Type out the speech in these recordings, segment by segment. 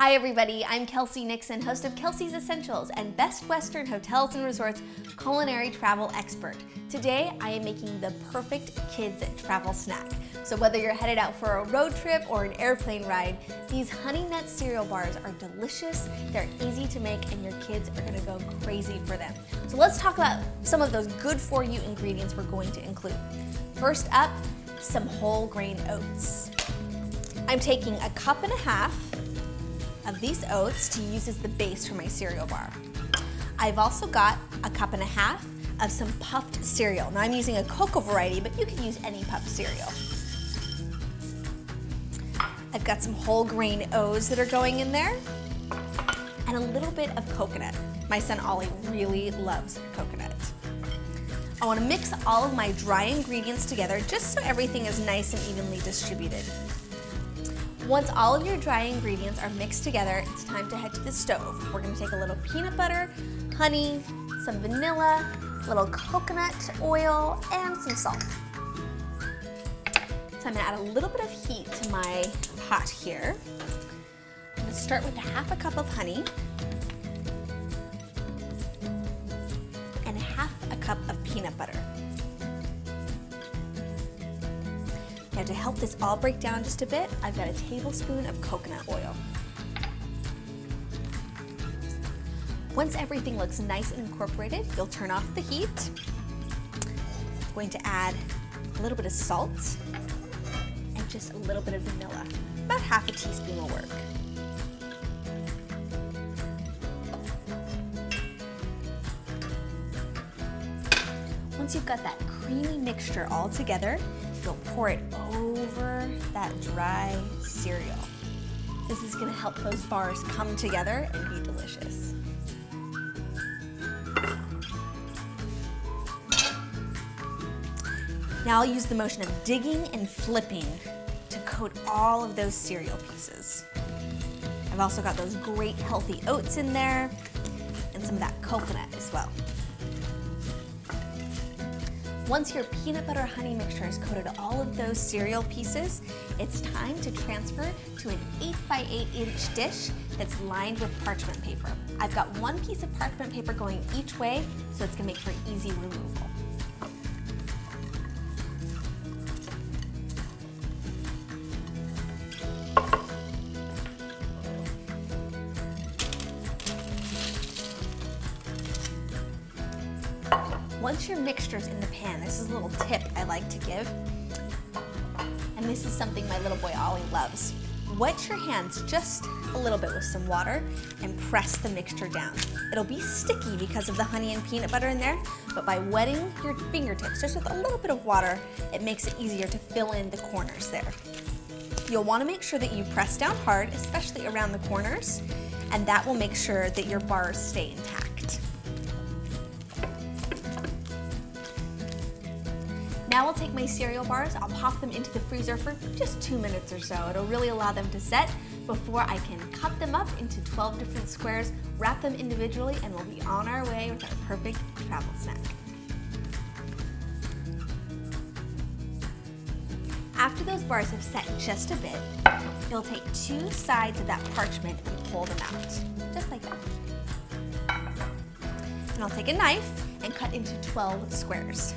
Hi everybody, I'm Kelsey Nixon, host of Kelsey's Essentials and Best Western Hotels and Resorts culinary travel expert. Today I am making the perfect kids travel snack. So whether you're headed out for a road trip or an airplane ride, these Honey Nut cereal bars are delicious, they're easy to make, and your kids are gonna go crazy for them. So let's talk about some of those good for you ingredients we're going to include. First up, some whole grain oats. I'm taking 1.5 cups of these oats to use as the base for my cereal bar. I've also got 1.5 cups of some puffed cereal. Now I'm using a cocoa variety, but you can use any puffed cereal. I've got some whole grain oats that are going in there, and a little bit of coconut. My son Ollie really loves coconut. I want to mix all of my dry ingredients together just so everything is nice and evenly distributed. Once all of your dry ingredients are mixed together, it's time to head to the stove. We're going to take a little peanut butter, honey, some vanilla, a little coconut oil, and some salt. So I'm going to add a little bit of heat to my pot here. I'm going to start with 1/2 cup of honey and 1/2 cup of peanut butter. Now to help this all break down just a bit, I've got a tablespoon of coconut oil. Once everything looks nice and incorporated, you'll turn off the heat. I'm going to add a little bit of salt and just a little bit of vanilla. About 1/2 teaspoon will work. Once you've got that creamy mixture all together, you'll pour it over that dry cereal. This is going to help those bars come together and be delicious. Now I'll use the motion of digging and flipping to coat all of those cereal pieces. I've also got those great healthy oats in there and some of that coconut as well. Once your peanut butter honey mixture has coated all of those cereal pieces, it's time to transfer to an 8x8 inch dish that's lined with parchment paper. I've got 1 piece of parchment paper going each way, so it's gonna make for easy removal. Once your mixture's in the pan, this is a little tip I like to give, and this is something my little boy Ollie loves. Wet your hands just a little bit with some water and press the mixture down. It'll be sticky because of the honey and peanut butter in there, but by wetting your fingertips just with a little bit of water, it makes it easier to fill in the corners there. You'll want to make sure that you press down hard, especially around the corners, and that will make sure that your bars stay intact. Now I'll take my cereal bars, I'll pop them into the freezer for just 2 minutes or so. It'll really allow them to set before I can cut them up into 12 different squares, wrap them individually, and we'll be on our way with our perfect travel snack. After those bars have set just a bit, you'll take 2 sides of that parchment and pull them out, just like that. And I'll take a knife and cut into 12 squares.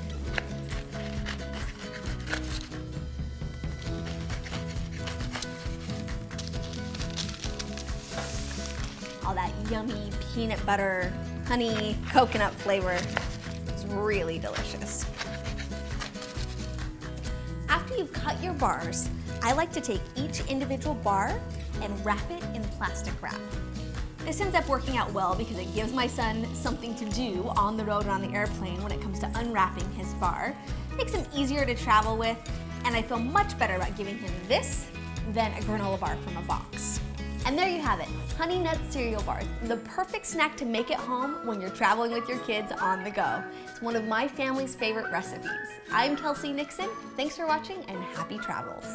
All that yummy peanut butter, honey, coconut flavor is really delicious. After you've cut your bars, I like to take each individual bar and wrap it in plastic wrap. This ends up working out well because it gives my son something to do on the road or on the airplane when it comes to unwrapping his bar. Makes him easier to travel with, and I feel much better about giving him this than a granola bar from a box. And there you have it, Honey Nut cereal bars, the perfect snack to make at home when you're traveling with your kids on the go. It's one of my family's favorite recipes. I'm Kelsey Nixon, thanks for watching and happy travels.